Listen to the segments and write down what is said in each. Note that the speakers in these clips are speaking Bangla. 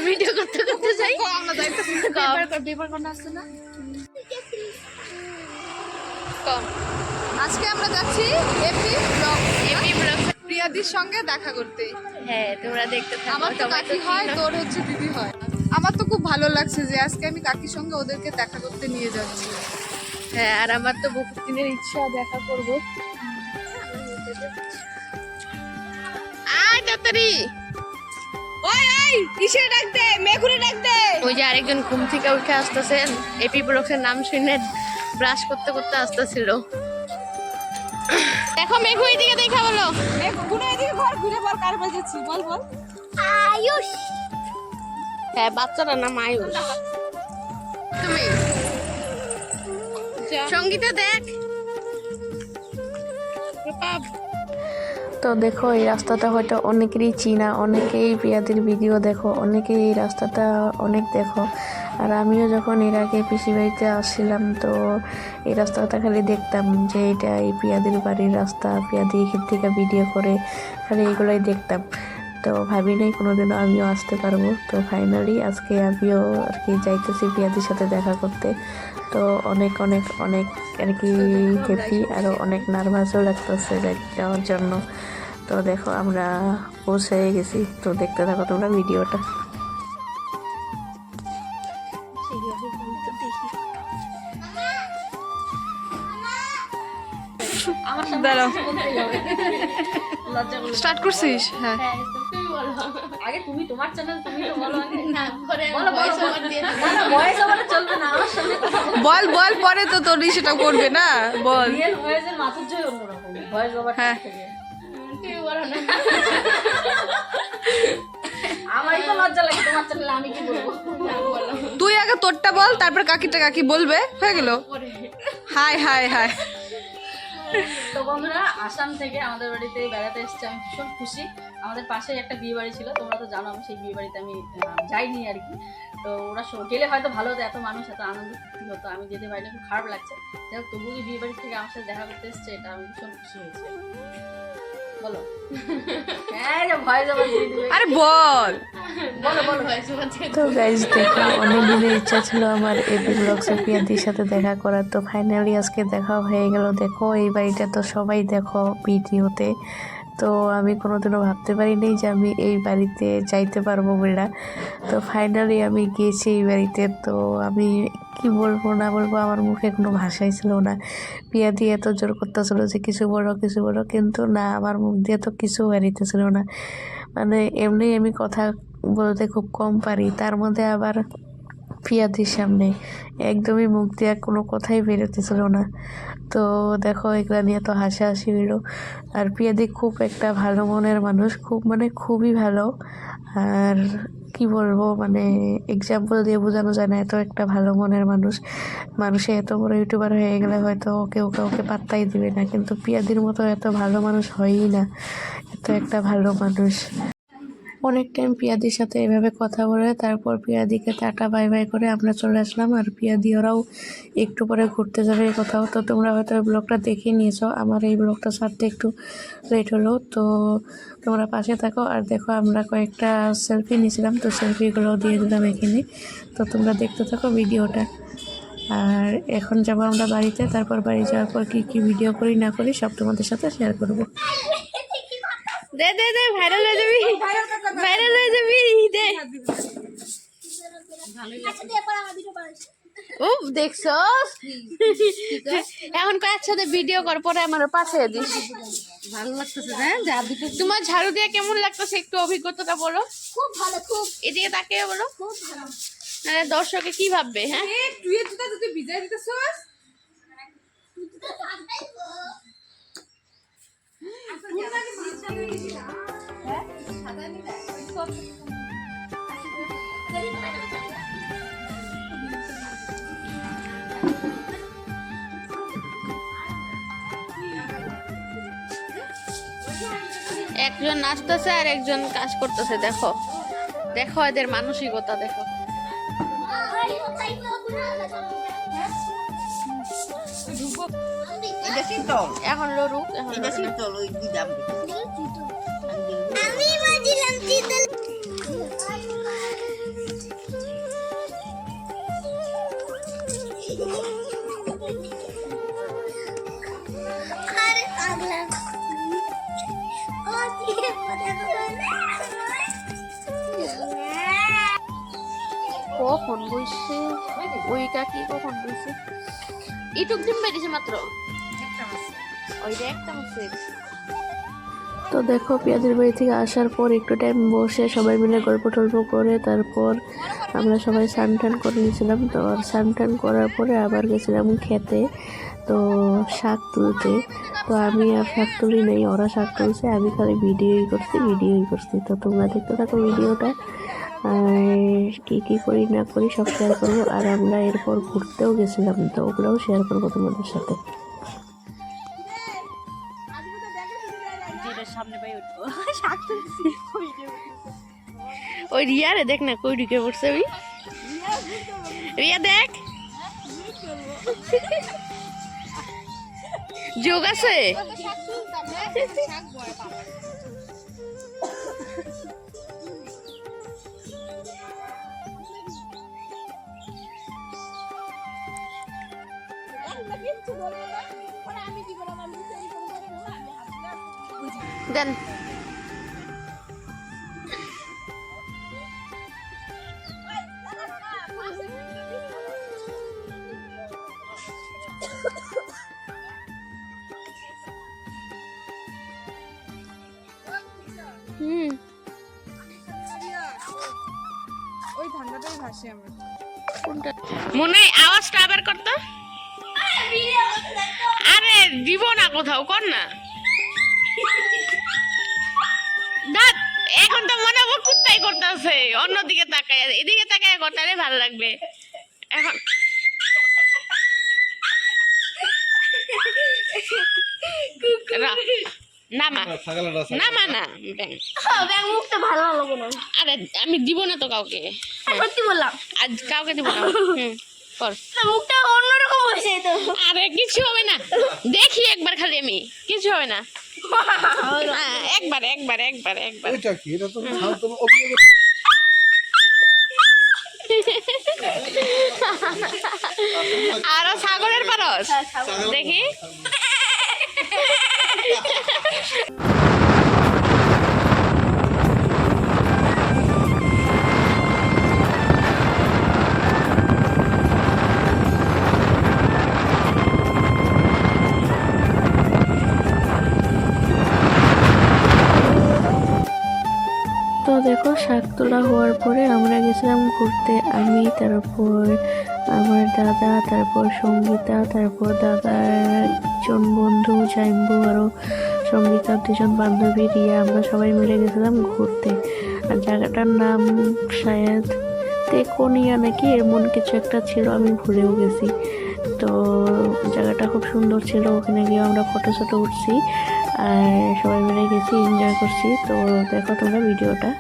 ভিডিও করতে করতে যাই। আমরা যাইতেছি পেপার কোন আসছে না। আজকে আমরা যাচ্ছি এপি ব্লগ, প্রিয়াদির সঙ্গে দেখা করতে। হ্যাঁ, তোমরা দেখতে থাকো। আমার তো কাকি হয়, তোর হচ্ছে দিদি হয়। আমার তো খুব ভালো লাগছে যে আজকে আমি কাকির সঙ্গে ওদেরকে দেখা করতে নিয়ে যাচ্ছি। হ্যাঁ, আর আমার তো বহুত দিনের ইচ্ছা দেখা করবো। আয় তাড়াতাড়ি, ওই ওই কিসে ডাক দে, মেঘুরে ডাক দে। ওই যে আরেকজন ঘুম থেকে উঠে আসতেছেন, এপি ব্লগসের নাম শুনে ব্রাশ করতে করতে আসতেছিল। দেখো মেঘু এইদিকে দেখা বলো। মেঘুরে এদিকে ঘর ঘুরে বল কার বাজেছি, বল বল। আয়ুষ। হ্যাঁ, বাচ্চাটার নাম আয়ুষ। তুমি সঙ্গীতা দেখ। তো দেখো এই রাস্তাটা হয়তো অনেকেরই চিনা, অনেকেই প্রিয়াদির ভিডিও দেখো, অনেকেই এই রাস্তাটা অনেক দেখো। আর আমিও যখন এর আগে পিসি বাড়িতে আসছিলাম তো এই রাস্তাটা খালি দেখতাম যে এটা এই প্রিয়াদির বাড়ির রাস্তা, প্রিয়াদি এখান থেকে ভিডিও করে, খালি এগুলোই দেখতাম। তো ভাবি নাই কোনোদিনও আমিও আসতে পারবো। তো ফাইনালি আজকে আমিও আর কি যাইতেছি প্রিয়াদির সাথে দেখা করতে। তো অনেক অনেক অনেক আর কি হ্যাপি, আরও অনেক নার্ভাসও লাগতেছে যাওয়ার জন্য। তো দেখো আমরা পৌঁছে গেছি। তো দেখতে থাকো তোমরা ভিডিওটা। দাঁড়াও, স্টার্ট করছিস? হ্যাঁ, আগে তুমি তোমার চ্যানেল তুমি তো বলো আগে। বল বল, পরে তো তোর সেটা করবে না, বল। রিয়েল ভয়েসের মাধুর্যই অন্যরকম, ভয়েস ওভার হ্যাঁ। থেকে আমারই তো লজ্জা লাগে, তোমার চ্যানেলে আমি কি বলবো। তুই আগে তোরটা বল, তারপর কাকিটা কাকি বলবে, হয়ে গেল। High high high. তো বন্ধুরা, আসাম থেকে আমাদের বাড়িতে বেড়াতে এসেছে, আমি ভীষণ খুশি। আমাদের পাশেই একটা বিয়ে বাড়ি ছিল, তোমরা তো জানো আমি সেই বিয়ে বাড়িতে আমি যাইনি আর কি। তো ওরা গেলে হয়তো ভালো হতো, এত মানুষ এত আনন্দ ফুর্তি হতো, আমি যেতে পারিনি, খুব খারাপ লাগছে। যাই হোক, তবুও এই বিয়ে বাড়ি থেকে আমার সাথে দেখা করতে এসছে, এটা আমি ভীষণ খুশি হয়েছি। বলো। হ্যাঁ, ভয় যাবে। আরে বল। বলো বলো। তো গাইজ দেখো, অনেক দিনের ইচ্ছা ছিল আমার এপি ব্লগসে প্রিয়াদির সাথে দেখা করার। তো ফাইনালি আজকে দেখা হয়ে গেল। দেখো এই বাড়িটা তো সবাই দেখো ভিডিওতে। তো আমি কোনোদিনও ভাবতে পারিনি যে আমি এই বাড়িতে যাইতে পারবো বলে। তো ফাইনালি আমি গিয়েছি এই বাড়িতে। তো আমি কি বলবো না বলবো, আমার মুখে কোনো ভাষাই ছিল না। প্রিয়াদি এত জোর করতেছিল যে কিছু বলো কিছু বলো, কিন্তু না, আমার মুখ দিয়ে তো কিছু বেরিতেছিল না। মানে এমনি আমি কথা বলতে খুব কম পারি, তার মধ্যে আবার প্রিয়াদির সামনে একদমই মুখ দিয়ে কোনো কথাই বেরোতেছিল না। তো দেখো এগুলা নিয়ে তো হাসাহাসি হইল। আর প্রিয়াদি খুব একটা ভালো মনের মানুষ, খুব মানে খুবই ভালো। আর কি বলবো, মানে এক্সাম্পল দিয়ে বোঝানো যায় না, এত একটা ভালো মনের মানুষ। মানুষে এত বড় ইউটিউবার হয়ে গেলে হয়তো কেউ কাউকে পাত্তাই দিবে না, কিন্তু প্রিয়াদির মতো এত ভালো মানুষ হয়ই না, এত একটা ভালো মানুষ। অনেক টাইম প্রিয়াদির সাথে এভাবে কথা বলে তারপর প্রিয়াদিকে টাটা বাই বাই করে আমরা চলে আসলাম। আর প্রিয়াদি ওরাও একটু পরে ঘুরতে যাবে কোথাও। তো তোমরা হয়তো এই ব্লগটা দেখে নিয়েছো, আমার এই ব্লগটা ছাড়তে একটু লেট হলো। তো তোমরা পাশে থাকো। আর দেখো আমরা কয়েকটা সেলফি নিয়েছিলাম, তো সেলফিগুলোও দিয়ে দিলাম এখানে। তো তোমরা দেখতে থাকো ভিডিওটা। আর এখন যাবো আমরা বাড়িতে, তারপর বাড়ি যাওয়ার পর কী কী ভিডিও করি না করি সব তোমাদের সাথে শেয়ার করবো। দে দে দে, ভাইরাল হয়ে যাবি, ভাইরাল হয়ে যাবি, দে। ও দেখছো, এখন কয়েকসাথে ভিডিও কর, পরে আমার পাশে দিস। ভালো লাগতেছে। হ্যাঁ, যা দুটো তোমার ঝাড়ু দিয়ে কেমন লাগতেছে একটু অভিজ্ঞতাটা বলো। খুব ভালো, খুব এদিকে তাকিয়ে বলো, খুব ভালো। মানে দর্শকে কি ভাববে। হ্যাঁ, তুই জুতা যদি ভিজাই দিতেছস, একজন নাচতেছে আর একজন কাজ করতেছে। দেখো দেখো এদের মানসিকতা দেখো। এখন লড়ুক, এখন এটা শীতল, ওই দুই দাম কখন বইছে ওই কাকি কখন বইছে ইটুক দিন বেরিয়েছে মাত্র ওইটা একটা মাসে। তো দেখো পেঁয়াজের বাড়ি থেকে আসার পর একটু টাইম বসে সবাই মিলে গল্প টল্প করে তারপর আমরা সবাই স্নান টান করে নিয়েছিলাম। তো স্নান টান করার পরে আবার গেছিলাম খেতে, তো শাক তুলতে। তো আমি আর শাক তুলি নাই, ওরা শাক তুলছে, আমি খালি ভিডিওই করছি। তো তোমরা দেখতে থাকো ভিডিওটা, আর কী করি না করি সব শেয়ার করবো। আর আমরা এরপর ঘুরতেও গেছিলাম, তো ওগুলোও শেয়ার করবো তোমাদের সাথে। ওই রিয়া রে দেখ না কই ঢুকে পড়ছে, ওই রিয়া দেখ যোগ আছে। দেন ওই ঠান্ডাটাই ভাসে আমার। মনে আওয়াজটা আবার করতো। আরে দিব না কোথাও, কর না। দাঁত এখন তো মনে হয় কুত্তাই করতেছে, অন্যদিকে তাকায়, এদিকে তাকায় করতে ভালো লাগবে এখন। নামা নামা না মুখটা ভালো লাগবে না। আরে আমি দিব না তো কাউকে, সত্যি বললাম আজ কাউকে দিব না। কর, মুখটা অন্যরকম হয়েছে তো। আরে কিছু হবে না, দেখি একবার খালি, আমি কিছু হবে না। একবার একবার একবার একবার এটা কি? এটা তো আরো ছাগলের পারস দেখি। তো দেখো শাক তোলা হওয়ার পরে আমরা গেছিলাম ঘুরতে, আমি, তারপর আমার দাদা, তারপর সঙ্গীতা, তারপর দাদার একজন বন্ধু জাইম্বু, আরও সঙ্গীতার দুজন বান্ধবী রিয়া, আমরা সবাই মিলে গেছিলাম ঘুরতে। আর জায়গাটার নাম শায়দ তেকোনিয়া নাকি এমন কিছু একটা ছিল, আমি ভুলেও গেছি। তো জায়গাটা খুব সুন্দর ছিল, ওখানে গিয়ে আমরা ফটো ফটো উঠছি আর সবাই মিলে গেছি, এনজয় করছি। তো দেখো তোমরা ভিডিওটা।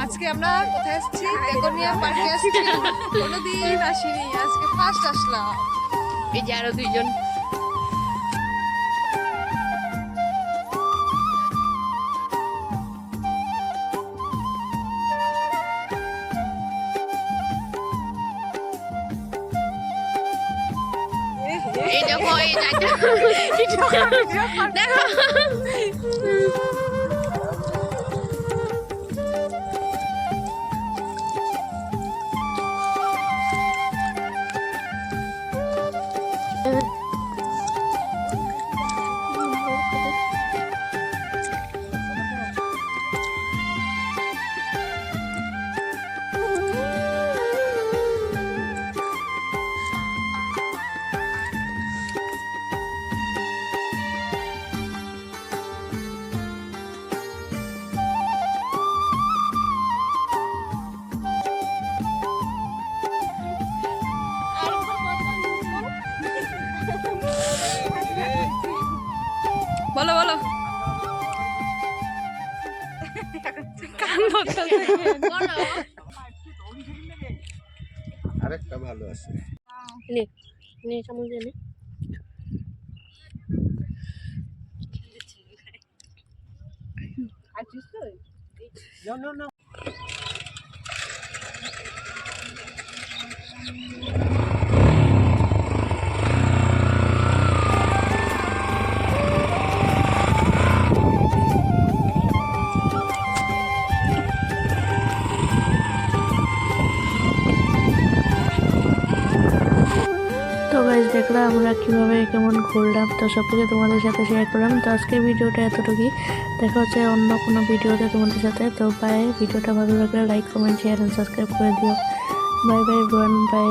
আজকে আমরা কোথায় আসছি? বেগোনিয়া পার্কে আসছি। কোনোদিন আসিনি, আজকে ফার্স্ট আসলাম। এই যে আরো দুইজন। এই দেখো, এই দেখো বলো বলো। আরেকটা ভালো আছে। নে নে চামচ দিয়ে নে। তো গাইজ দেখলাম আমরা কীভাবে কেমন ঘুরলাম, তো সব কিছু তোমাদের সাথে শেয়ার করলাম। তো আজকের ভিডিওটা এতটুকুই, দেখা হচ্ছে অন্য কোনো ভিডিওতে তোমাদের সাথে। তো বাই, ভিডিওটা ভালো লাগলে like comment share and subscribe করে দিও। Bye bye everyone, by.